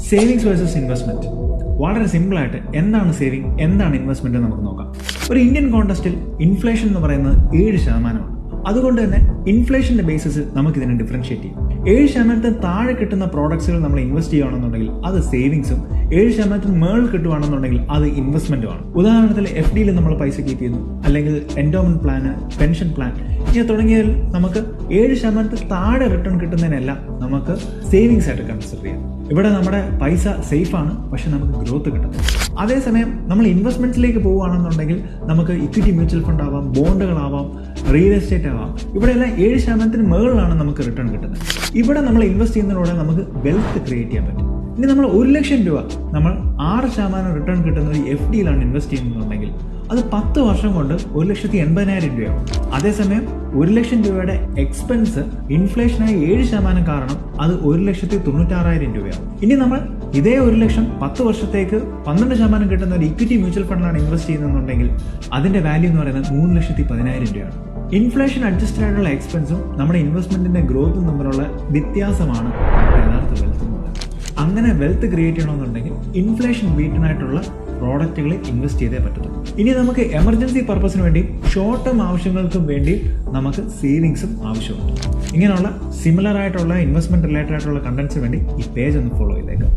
Savings versus investment. വളരെ സിമ്പിളായിട്ട് എന്താണ് സേവിങ്, എന്താണ് ഇൻവെസ്റ്റ്മെന്റ് എന്ന് നമുക്ക് നോക്കാം. ഒരു ഇന്ത്യൻ കോണ്ടസ്റ്റിൽ ഇൻഫ്ലേഷൻ എന്ന് പറയുന്നത് 7%. അതുകൊണ്ട് തന്നെ ഇൻഫ്ലേഷന്റെ ബേസിസിൽ നമുക്ക് ഇതിനെ ഡിഫറൻഷിയേറ്റ് ചെയ്യും. 7% താഴെ കിട്ടുന്ന പ്രോഡക്ട്സുകൾ നമ്മൾ ഇൻവെസ്റ്റ് ചെയ്യുകയാണെന്നുണ്ടെങ്കിൽ അത് സേവിങ്സും, 7% മേളിൽ കിട്ടുകയാണെന്നുണ്ടെങ്കിൽ അത് ഇൻവെസ്റ്റ്മെന്റുമാണ്. ഉദാഹരണത്തിൽ FD നമ്മൾ പൈസ കീപ്പ് ചെയ്യുന്നു, അല്ലെങ്കിൽ എൻഡോമെന്റ് പ്ലാന്, പെൻഷൻ പ്ലാൻ ഇങ്ങനെ തുടങ്ങിയതിൽ നമുക്ക് 7% താഴെ റിട്ടേൺ കിട്ടുന്നതിനെല്ലാം നമുക്ക് സേവിങ്സ് ആയിട്ട് കൺസിഡർ ചെയ്യാം. ഇവിടെ നമ്മുടെ പൈസ സേഫ് ആണ്, പക്ഷെ നമുക്ക് ഗ്രോത്ത് കിട്ടുന്നില്ല. അതേസമയം നമ്മൾ ഇൻവെസ്റ്റ്മെന്റ്സിലേക്ക് പോവുകയാണെന്നുണ്ടെങ്കിൽ നമുക്ക് ഇക്വിറ്റി മ്യൂച്വൽ ഫണ്ട് ആവാം, ബോണ്ടുകളാവാം, റിയൽ എസ്റ്റേറ്റ് ആവാം. ഇവിടെ എല്ലാം 7% മുകളിലാണ് നമുക്ക് റിട്ടേൺ കിട്ടുന്നത്. ഇവിടെ നമ്മൾ ഇൻവെസ്റ്റ് ചെയ്യുന്നതിലൂടെ നമുക്ക് വെൽത്ത് ക്രിയേറ്റ് ചെയ്യാൻ പറ്റും. ഇനി നമ്മൾ 1 ലക്ഷം രൂപ നമ്മൾ 6% റിട്ടേൺ കിട്ടുന്ന ഒരു FD ഇൻവെസ്റ്റ് ചെയ്യുന്നുണ്ടെങ്കിൽ അത് 10 വർഷം കൊണ്ട് 1,80,000 രൂപയാവും. അതേസമയം 1 ലക്ഷം രൂപയുടെ എക്സ്പെൻസ് ഇൻഫ്ലേഷനായി 7% കാരണം അത് 1,96,000 രൂപയാവും. ഇനി നമ്മൾ ഇതേ 1 ലക്ഷം 10 വർഷത്തേക്ക് 12% കിട്ടുന്ന ഒരു ഇക്വിറ്റി മ്യൂച്വൽ ഫണ്ടിലാണ് ഇൻവെസ്റ്റ് ചെയ്യുന്നുണ്ടെങ്കിൽ അതിന്റെ വാല്യൂ എന്ന് പറയുന്നത് 3,10,000 രൂപയാണ്. ഇൻഫ്ലേഷൻ അഡ്ജസ്റ്റഡ് ആയിട്ടുള്ള എക്സ്പെൻസും നമ്മുടെ ഇൻവെസ്റ്റ്മെന്റിന്റെ ഗ്രോത്തും തമ്മിലുള്ള വ്യത്യാസമാണ് യഥാർത്ഥ വെൽത്ത്. അങ്ങനെ വെൽത്ത് ക്രിയേറ്റ് ചെയ്യണമെന്നുണ്ടെങ്കിൽ ഇൻഫ്ലേഷൻ ബീറ്റനായിട്ടുള്ള പ്രോഡക്റ്റുകളിൽ ഇൻവെസ്റ്റ് ചെയ്തേ പറ്റത്തുള്ളൂ. ഇനി നമുക്ക് എമർജൻസി പർപ്പസിന് വേണ്ടി ഷോർട്ട് ടേം ആവശ്യങ്ങൾക്കും വേണ്ടി നമുക്ക് സേവിങ്സും ആവശ്യമുണ്ട്. ഇങ്ങനെയുള്ള സിമിലർ ആയിട്ടുള്ള ഇൻവെസ്റ്റ്മെന്റ് റിലേറ്റഡ് ആയിട്ടുള്ള കണ്ടന്റ്സിന് വേണ്ടി ഈ പേജ് ഒന്ന് ഫോളോ ചെയ്തേക്കാം.